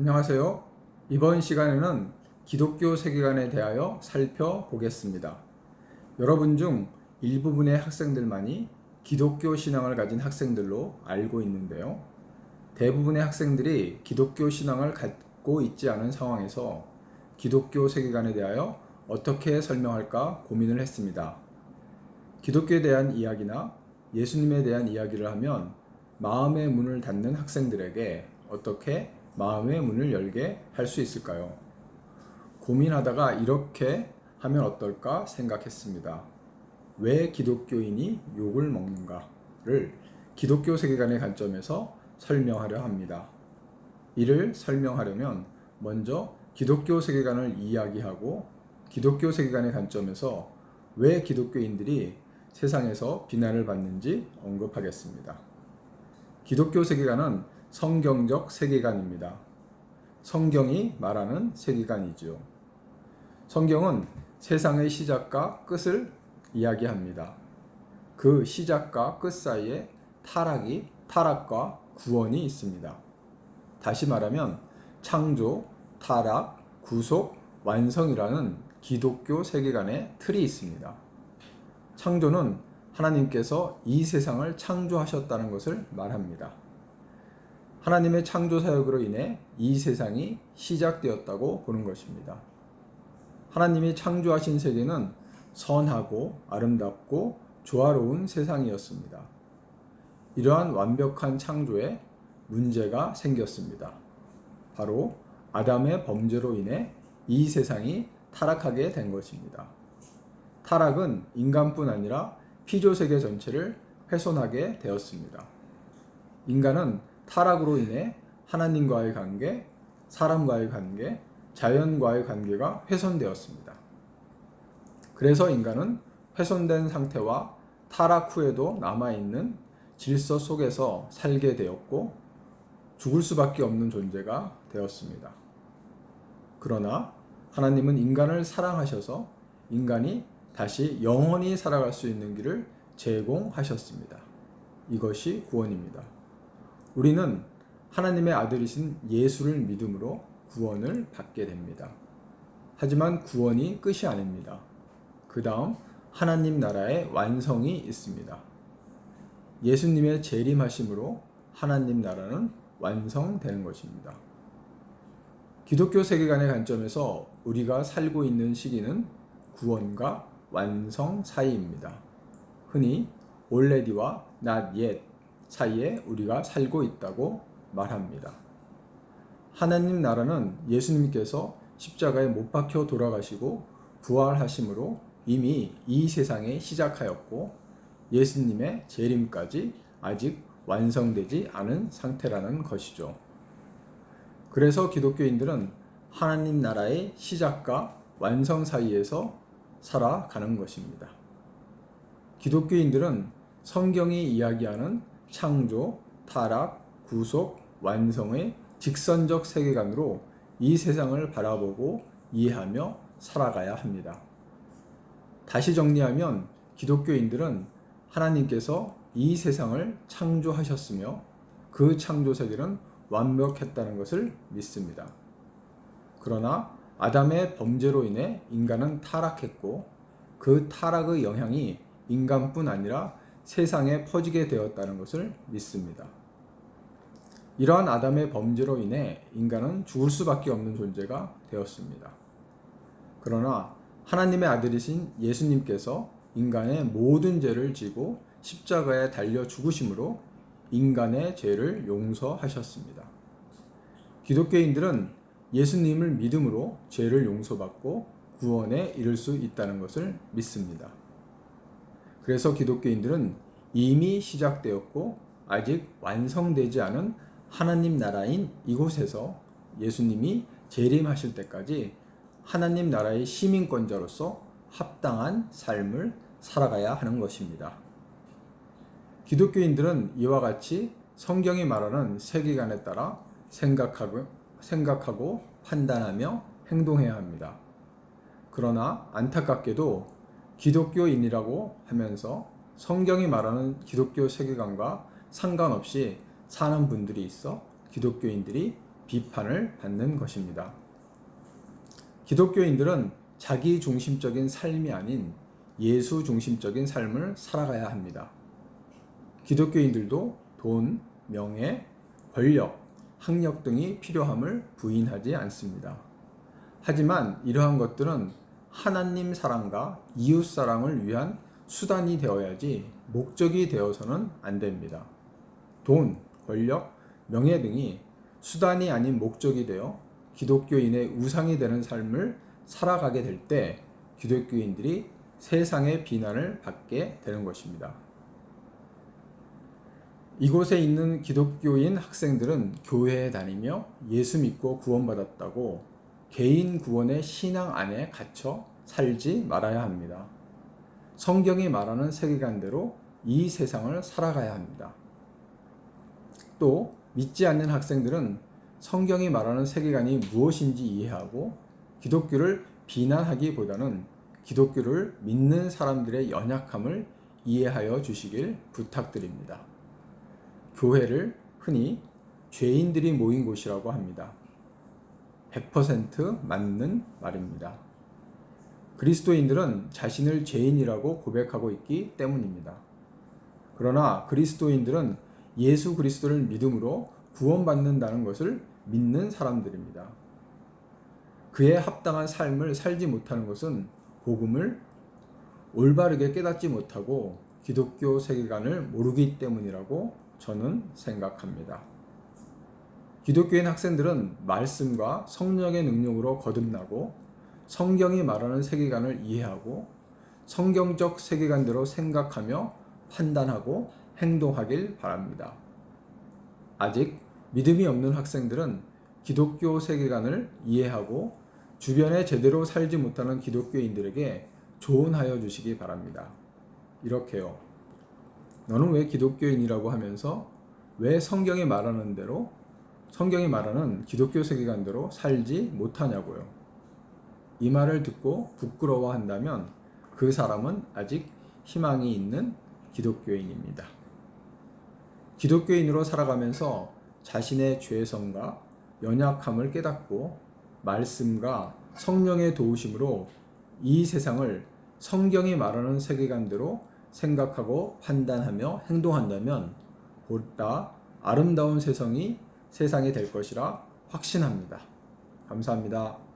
안녕하세요. 이번 시간에는 기독교 세계관에 대하여 살펴보겠습니다. 여러분 중 일부분의 학생들만이 기독교 신앙을 가진 학생들로 알고 있는데요. 대부분의 학생들이 기독교 신앙을 갖고 있지 않은 상황에서 기독교 세계관에 대하여 어떻게 설명할까 고민을 했습니다. 기독교에 대한 이야기나 예수님에 대한 이야기를 하면 마음의 문을 닫는 학생들에게 어떻게 마음의 문을 열게 할 수 있을까요? 고민하다가 이렇게 하면 어떨까 생각했습니다. 왜 기독교인이 욕을 먹는가를 기독교 세계관의 관점에서 설명하려 합니다. 이를 설명하려면 먼저 기독교 세계관을 이야기하고 기독교 세계관의 관점에서 왜 기독교인들이 세상에서 비난을 받는지 언급하겠습니다. 기독교 세계관은 성경적 세계관입니다. 성경이 말하는 세계관이지요. 성경은 세상의 시작과 끝을 이야기합니다. 그 시작과 끝 사이에 타락과 구원이 있습니다. 다시 말하면 창조, 타락, 구속, 완성이라는 기독교 세계관의 틀이 있습니다. 창조는 하나님께서 이 세상을 창조하셨다는 것을 말합니다. 하나님의 창조 사역으로 인해 이 세상이 시작되었다고 보는 것입니다. 하나님이 창조하신 세계는 선하고 아름답고 조화로운 세상이었습니다. 이러한 완벽한 창조에 문제가 생겼습니다. 바로 아담의 범죄로 인해 이 세상이 타락하게 된 것입니다. 타락은 인간뿐 아니라 피조세계 전체를 훼손하게 되었습니다. 인간은 타락으로 인해 하나님과의 관계, 사람과의 관계, 자연과의 관계가 훼손되었습니다. 그래서 인간은 훼손된 상태와 타락 후에도 남아있는 질서 속에서 살게 되었고 죽을 수밖에 없는 존재가 되었습니다. 그러나 하나님은 인간을 사랑하셔서 인간이 다시 영원히 살아갈 수 있는 길을 제공하셨습니다. 이것이 구원입니다. 우리는 하나님의 아들이신 예수를 믿음으로 구원을 받게 됩니다. 하지만 구원이 끝이 아닙니다. 그 다음 하나님 나라의 완성이 있습니다. 예수님의 재림하심으로 하나님 나라는 완성되는 것입니다. 기독교 세계관의 관점에서 우리가 살고 있는 시기는 구원과 완성 사이입니다. 흔히 already와 not yet 사이에 우리가 살고 있다고 말합니다. 하나님 나라는 예수님께서 십자가에 못 박혀 돌아가시고 부활하심으로 이미 이 세상에 시작하였고 예수님의 재림까지 아직 완성되지 않은 상태라는 것이죠. 그래서 기독교인들은 하나님 나라의 시작과 완성 사이에서 살아가는 것입니다. 기독교인들은 성경이 이야기하는 창조, 타락, 구속, 완성의 직선적 세계관으로 이 세상을 바라보고 이해하며 살아가야 합니다. 다시 정리하면 기독교인들은 하나님께서 이 세상을 창조하셨으며 그 창조 세계는 완벽했다는 것을 믿습니다. 그러나 아담의 범죄로 인해 인간은 타락했고 그 타락의 영향이 인간뿐 아니라 세상에 퍼지게 되었다는 것을 믿습니다. 이러한 아담의 범죄로 인해 인간은 죽을 수밖에 없는 존재가 되었습니다. 그러나 하나님의 아들이신 예수님께서 인간의 모든 죄를 지고 십자가에 달려 죽으심으로 인간의 죄를 용서하셨습니다. 기독교인들은 예수님을 믿음으로 죄를 용서받고 구원에 이를 수 있다는 것을 믿습니다. 그래서 기독교인들은 이미 시작되었고 아직 완성되지 않은 하나님 나라인 이곳에서 예수님이 재림하실 때까지 하나님 나라의 시민권자로서 합당한 삶을 살아가야 하는 것입니다. 기독교인들은 이와 같이 성경이 말하는 세계관에 따라 생각하고 판단하며 행동해야 합니다. 그러나 안타깝게도 기독교인이라고 하면서 성경이 말하는 기독교 세계관과 상관없이 사는 분들이 있어 기독교인들이 비판을 받는 것입니다. 기독교인들은 자기 중심적인 삶이 아닌 예수 중심적인 삶을 살아가야 합니다. 기독교인들도 돈, 명예, 권력, 학력 등이 필요함을 부인하지 않습니다. 하지만 이러한 것들은 하나님 사랑과 이웃 사랑을 위한 수단이 되어야지 목적이 되어서는 안 됩니다. 돈, 권력, 명예 등이 수단이 아닌 목적이 되어 기독교인의 우상이 되는 삶을 살아가게 될 때 기독교인들이 세상의 비난을 받게 되는 것입니다. 이곳에 있는 기독교인 학생들은 교회에 다니며 예수 믿고 구원받았다고 개인 구원의 신앙 안에 갇혀 살지 말아야 합니다. 성경이 말하는 세계관대로 이 세상을 살아가야 합니다. 또 믿지 않는 학생들은 성경이 말하는 세계관이 무엇인지 이해하고 기독교를 비난하기보다는 기독교를 믿는 사람들의 연약함을 이해하여 주시길 부탁드립니다. 교회를 흔히 죄인들이 모인 곳이라고 합니다. 100% 맞는 말입니다. 그리스도인들은 자신을 죄인이라고 고백하고 있기 때문입니다. 그러나 그리스도인들은 예수 그리스도를 믿음으로 구원받는다는 것을 믿는 사람들입니다. 그에 합당한 삶을 살지 못하는 것은 복음을 올바르게 깨닫지 못하고 기독교 세계관을 모르기 때문이라고 저는 생각합니다. 기독교인 학생들은 말씀과 성령의 능력으로 거듭나고 성경이 말하는 세계관을 이해하고 성경적 세계관대로 생각하며 판단하고 행동하길 바랍니다. 아직 믿음이 없는 학생들은 기독교 세계관을 이해하고 주변에 제대로 살지 못하는 기독교인들에게 조언하여 주시기 바랍니다. 이렇게요. 너는 왜 기독교인이라고 하면서 왜 성경이 말하는 대로 성경이 말하는 기독교 세계관대로 살지 못하냐고요. 이 말을 듣고 부끄러워한다면 그 사람은 아직 희망이 있는 기독교인입니다. 기독교인으로 살아가면서 자신의 죄성과 연약함을 깨닫고 말씀과 성령의 도우심으로 이 세상을 성경이 말하는 세계관대로 생각하고 판단하며 행동한다면 보다 아름다운 세상이 될 것이라 확신합니다. 감사합니다.